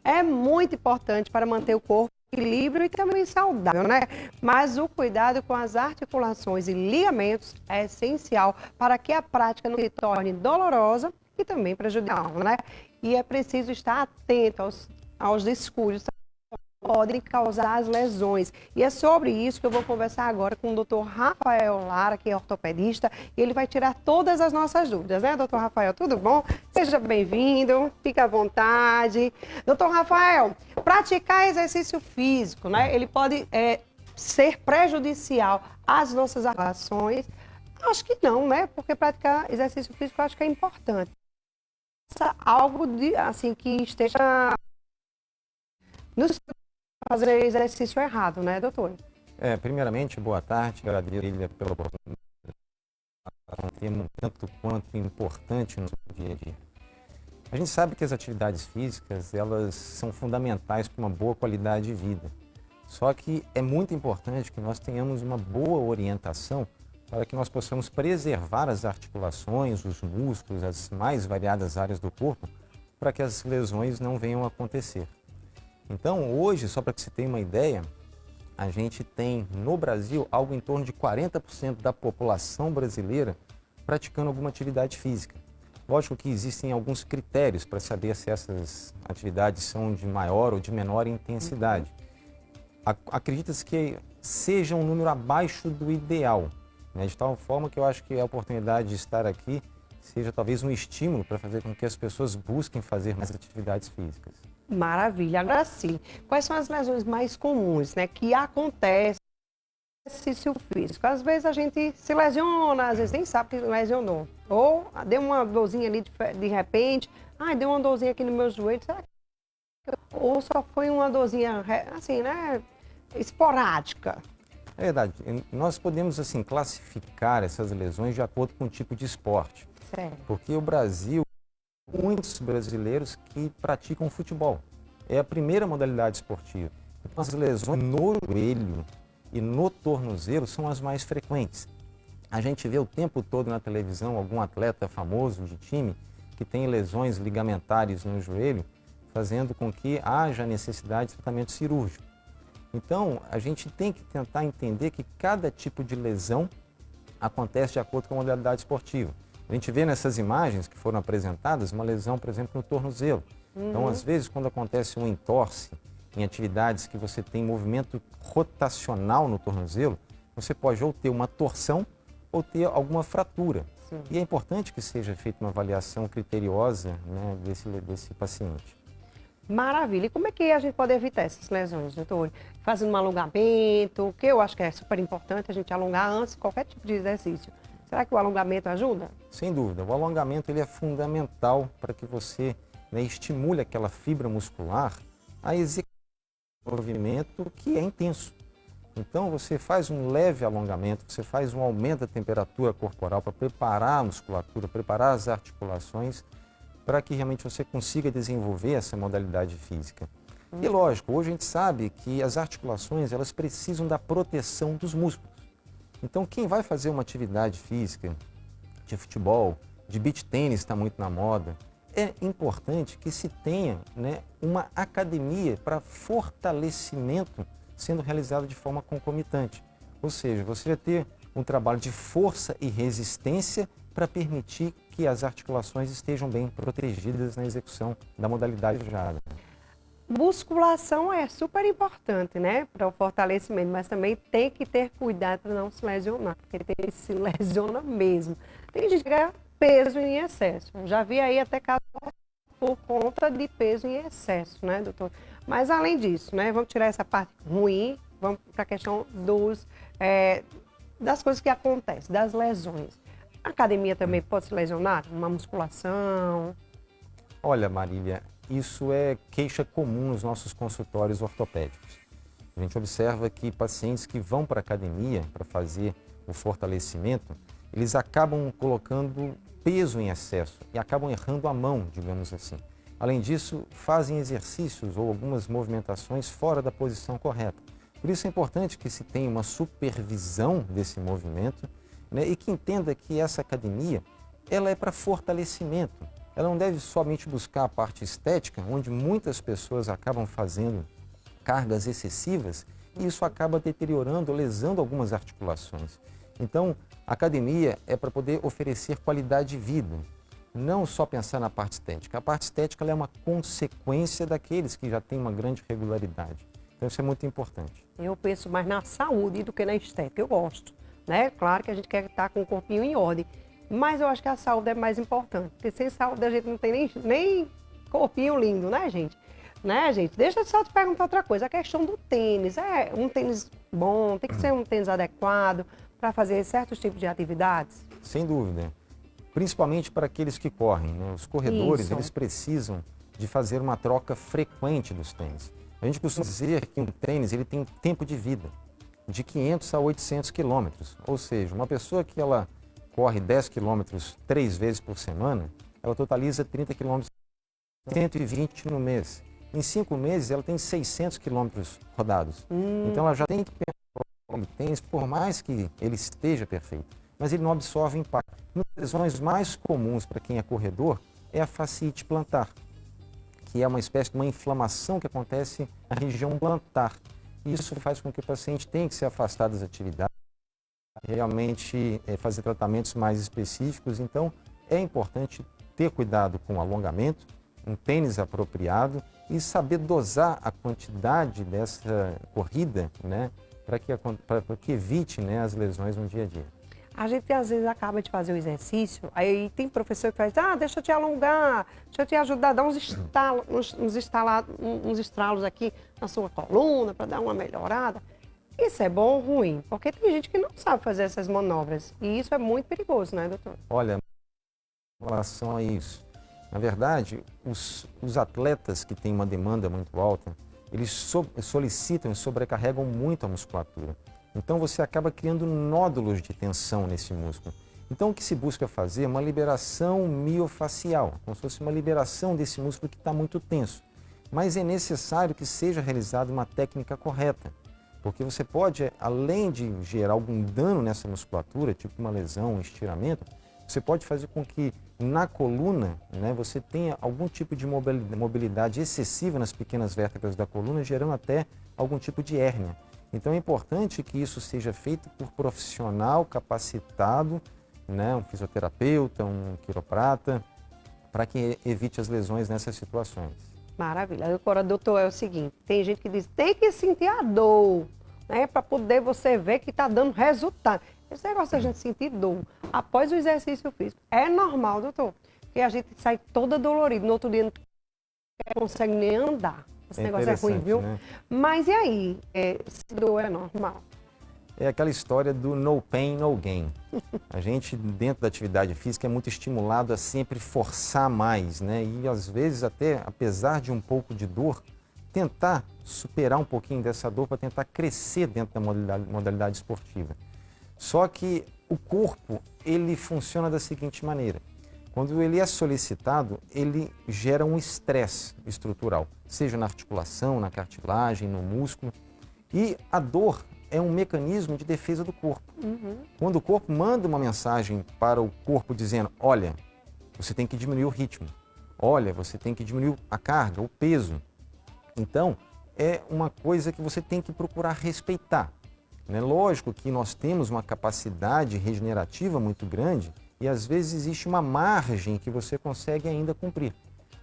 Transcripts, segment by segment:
é muito importante para manter o corpo em equilíbrio e também saudável, né? Mas o cuidado com as articulações e ligamentos é essencial para que a prática não se torne dolorosa e também prejudicial, né? E é preciso estar atento aos descuidos podem causar as lesões. E é sobre isso que eu vou conversar agora com o doutor Rafael Lara, que é ortopedista, e ele vai tirar todas as nossas dúvidas, né, doutor Rafael? Tudo bom? Seja bem-vindo, fique à vontade. Doutor Rafael, praticar exercício físico, né, ele pode ser prejudicial às nossas articulações? Acho que não, né, porque praticar exercício físico eu acho que é importante. Algo assim, que esteja nos fazer exercício errado, né, doutor? Primeiramente, boa tarde, agradeço pela oportunidade. É um tema tanto quanto importante no dia a dia. A gente sabe que as atividades físicas, elas são fundamentais para uma boa qualidade de vida. Só que é muito importante que nós tenhamos uma boa orientação para que nós possamos preservar as articulações, os músculos, as mais variadas áreas do corpo, para que as lesões não venham a acontecer. Então, hoje, só para que você tenha uma ideia, a gente tem no Brasil algo em torno de 40% da população brasileira praticando alguma atividade física. Lógico que existem alguns critérios para saber se essas atividades são de maior ou de menor intensidade. Acredita-se que seja um número abaixo do ideal, né? De tal forma que eu acho que a oportunidade de estar aqui seja talvez um estímulo para fazer com que as pessoas busquem fazer mais atividades físicas. Maravilha. Agora sim, quais são as lesões mais comuns, né, que acontecem no exercício físico? Às vezes a gente se lesiona, às vezes nem sabe que lesionou. Ou deu uma dorzinha ali de repente, deu uma dorzinha aqui no meu joelho, será que... Ou só foi uma dorzinha, assim, né, esporádica? É verdade. Nós podemos, assim, classificar essas lesões de acordo com o tipo de esporte. Sério. Porque o Brasil, muitos brasileiros que praticam futebol. É a primeira modalidade esportiva. Então, as lesões no joelho e no tornozelo são as mais frequentes. A gente vê o tempo todo na televisão algum atleta famoso de time que tem lesões ligamentares no joelho, fazendo com que haja necessidade de tratamento cirúrgico. Então, a gente tem que tentar entender que cada tipo de lesão acontece de acordo com a modalidade esportiva. A gente vê nessas imagens que foram apresentadas uma lesão, por exemplo, no tornozelo. Então, às vezes, quando acontece um entorse em atividades que você tem movimento rotacional no tornozelo, você pode ou ter uma torção ou ter alguma fratura. Sim. E é importante que seja feita uma avaliação criteriosa, né, desse paciente. Maravilha. E como é que a gente pode evitar essas lesões, doutor? Fazendo um alongamento, que eu acho que é super importante a gente alongar antes de qualquer tipo de exercício. Será que o alongamento ajuda? Sem dúvida. O alongamento ele é fundamental para que você, né, estimule aquela fibra muscular a executar um movimento que é intenso. Então, você faz um leve alongamento, você faz um aumento da temperatura corporal para preparar a musculatura, preparar as articulações, para que realmente você consiga desenvolver essa modalidade física. E lógico, hoje a gente sabe que as articulações elas precisam da proteção dos músculos. Então, quem vai fazer uma atividade física, de futebol, de beach tênis, está muito na moda, é importante que se tenha, né, uma academia para fortalecimento sendo realizado de forma concomitante. Ou seja, você vai ter um trabalho de força e resistência para permitir que as articulações estejam bem protegidas na execução da modalidade desejada. Musculação é super importante, né, para o fortalecimento, mas também tem que ter cuidado para não se lesionar, porque tem que se lesiona mesmo. Tem gente que ganha peso em excesso. Já vi aí até casos por conta de peso em excesso, né, doutor? Mas além disso, né, vamos tirar essa parte ruim, vamos para a questão das coisas que acontecem, das lesões. A academia também pode se lesionar? Uma musculação? Olha, Marília, isso é queixa comum nos nossos consultórios ortopédicos. A gente observa que pacientes que vão para a academia para fazer o fortalecimento, eles acabam colocando peso em excesso e acabam errando a mão, digamos assim. Além disso, fazem exercícios ou algumas movimentações fora da posição correta. Por isso é importante que se tenha uma supervisão desse movimento, né, e que entenda que essa academia ela é para fortalecimento. ela não deve somente buscar a parte estética, onde muitas pessoas acabam fazendo cargas excessivas e isso acaba deteriorando, lesando algumas articulações. Então, a academia é para poder oferecer qualidade de vida, não só pensar na parte estética. A parte estética ela é uma consequência daqueles que já têm uma grande regularidade. Então, isso é muito importante. Eu penso mais na saúde do que na estética. Eu gosto, né? Claro que a gente quer estar com o corpinho em ordem, mas eu acho que a saúde é mais importante, porque sem saúde a gente não tem nem corpinho lindo, né, gente? Né, gente? Deixa eu só te perguntar outra coisa. A questão do tênis. É um tênis bom? Tem que ser um tênis adequado para fazer certos tipos de atividades? Sem dúvida. Principalmente para aqueles que correm, né? Os corredores, Isso. eles precisam de fazer uma troca frequente dos tênis. A gente costuma dizer que um tênis ele tem tempo de vida de 500 a 800 quilômetros. Ou seja, uma pessoa que ela corre 10 quilômetros 3 vezes por semana, ela totaliza 30 quilômetros, 120 no mês. Em 5 meses, ela tem 600 quilômetros rodados. Então, ela já tem que pensar no tênis, por mais que ele esteja perfeito, mas ele não absorve impacto. Uma das lesões mais comuns para quem é corredor é a fasciite plantar, que é uma espécie de uma inflamação que acontece na região plantar. Isso faz com que o paciente tenha que ser afastado das atividades, realmente fazer tratamentos mais específicos. Então, é importante ter cuidado com o alongamento, um tênis apropriado e saber dosar a quantidade dessa corrida, né, para que evite, né, as lesões no dia a dia. A gente às vezes acaba de fazer o exercício, aí tem professor que faz, deixa eu te alongar, deixa eu te ajudar a dar uns estralos aqui na sua coluna para dar uma melhorada. Isso é bom ou ruim? Porque tem gente que não sabe fazer essas manobras e isso é muito perigoso, né, doutor? Olha, em relação a isso, na verdade, os atletas que têm uma demanda muito alta, eles solicitam e sobrecarregam muito a musculatura. Então você acaba criando nódulos de tensão nesse músculo. Então o que se busca fazer é uma liberação miofacial, como se fosse uma liberação desse músculo que está muito tenso. Mas é necessário que seja realizada uma técnica correta, porque você pode, além de gerar algum dano nessa musculatura, tipo uma lesão, um estiramento, você pode fazer com que na coluna, né, você tenha algum tipo de mobilidade excessiva nas pequenas vértebras da coluna, gerando até algum tipo de hérnia. Então é importante que isso seja feito por profissional capacitado, né, um fisioterapeuta, um quiroprata, para que evite as lesões nessas situações. Maravilha. Agora, doutor, é o seguinte, tem gente que diz, tem que sentir a dor, né, para poder você ver que está dando resultado. Esse negócio da gente sentir dor após o exercício físico é normal, doutor, porque a gente sai toda dolorida, no outro dia não consegue nem andar. Esse negócio é ruim, viu? Né? Mas e aí? Se dor é normal? É aquela história do no pain, no gain. A gente, dentro da atividade física, é muito estimulado a sempre forçar mais, né? E às vezes, até apesar de um pouco de dor, tentar superar um pouquinho dessa dor para tentar crescer dentro da modalidade esportiva. Só que o corpo, ele funciona da seguinte maneira. Quando ele é solicitado, ele gera um estresse estrutural, seja na articulação, na cartilagem, no músculo. E a dor é um mecanismo de defesa do corpo. Quando o corpo manda uma mensagem para o corpo dizendo, olha, você tem que diminuir o ritmo, olha, você tem que diminuir a carga, o peso. Então, é uma coisa que você tem que procurar respeitar. Né? Lógico que nós temos uma capacidade regenerativa muito grande e às vezes existe uma margem que você consegue ainda cumprir.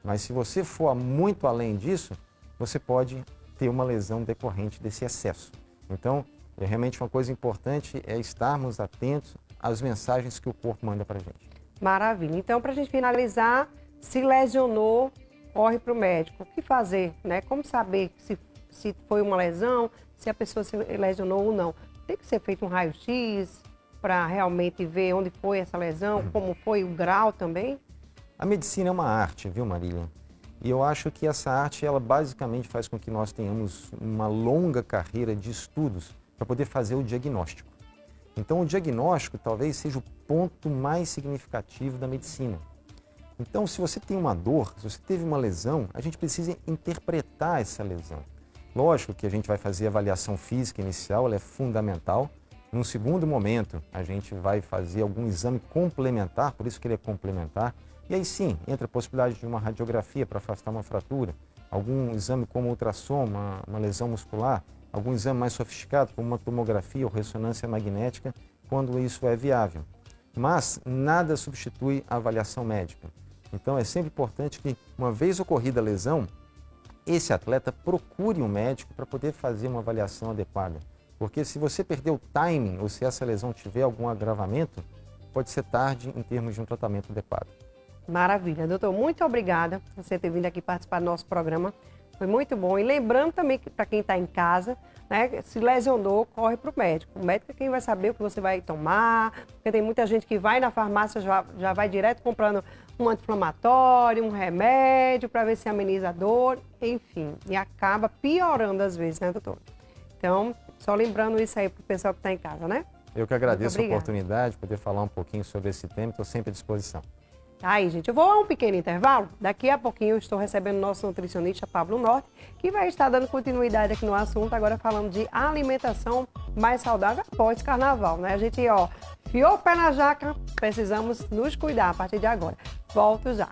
Mas se você for muito além disso, você pode ter uma lesão decorrente desse excesso. Então, realmente uma coisa importante é estarmos atentos às mensagens que o corpo manda para a gente. Maravilha. Então, para a gente finalizar, se lesionou, corre para o médico. O que fazer, né? Como saber se foi uma lesão, se a pessoa se lesionou ou não? Tem que ser feito um raio-x para realmente ver onde foi essa lesão, como foi o grau também? A medicina é uma arte, viu, Marília? E eu acho que essa arte, ela basicamente faz com que nós tenhamos uma longa carreira de estudos para poder fazer o diagnóstico. Então, o diagnóstico talvez seja o ponto mais significativo da medicina. Então, se você tem uma dor, se você teve uma lesão, a gente precisa interpretar essa lesão. Lógico que a gente vai fazer a avaliação física inicial, ela é fundamental. Num segundo momento, a gente vai fazer algum exame complementar, por isso que ele é complementar, E aí sim, entra a possibilidade de uma radiografia para afastar uma fratura, algum exame como ultrassom, uma lesão muscular, algum exame mais sofisticado como uma tomografia ou ressonância magnética, quando isso é viável. Mas nada substitui a avaliação médica. Então é sempre importante que, uma vez ocorrida a lesão, esse atleta procure um médico para poder fazer uma avaliação adequada. Porque se você perder o timing ou se essa lesão tiver algum agravamento, pode ser tarde em termos de um tratamento adequado. Maravilha. Doutor, muito obrigada por você ter vindo aqui participar do nosso programa. Foi muito bom. E lembrando também que para quem está em casa, né, se lesionou, corre para o médico. O médico é quem vai saber o que você vai tomar, porque tem muita gente que vai na farmácia, já vai direto comprando um anti-inflamatório, um remédio para ver se ameniza a dor, enfim. E acaba piorando às vezes, né, doutor? Então, só lembrando isso aí para o pessoal que está em casa, né? Eu que agradeço a oportunidade de poder falar um pouquinho sobre esse tema, estou sempre à disposição. Aí, gente, eu vou a um pequeno intervalo. Daqui a pouquinho eu estou recebendo o nosso nutricionista Pablo Norte, que vai estar dando continuidade aqui no assunto, agora falando de alimentação mais saudável após carnaval, né? A gente, fiou o pé na jaca, precisamos nos cuidar a partir de agora. Volto já.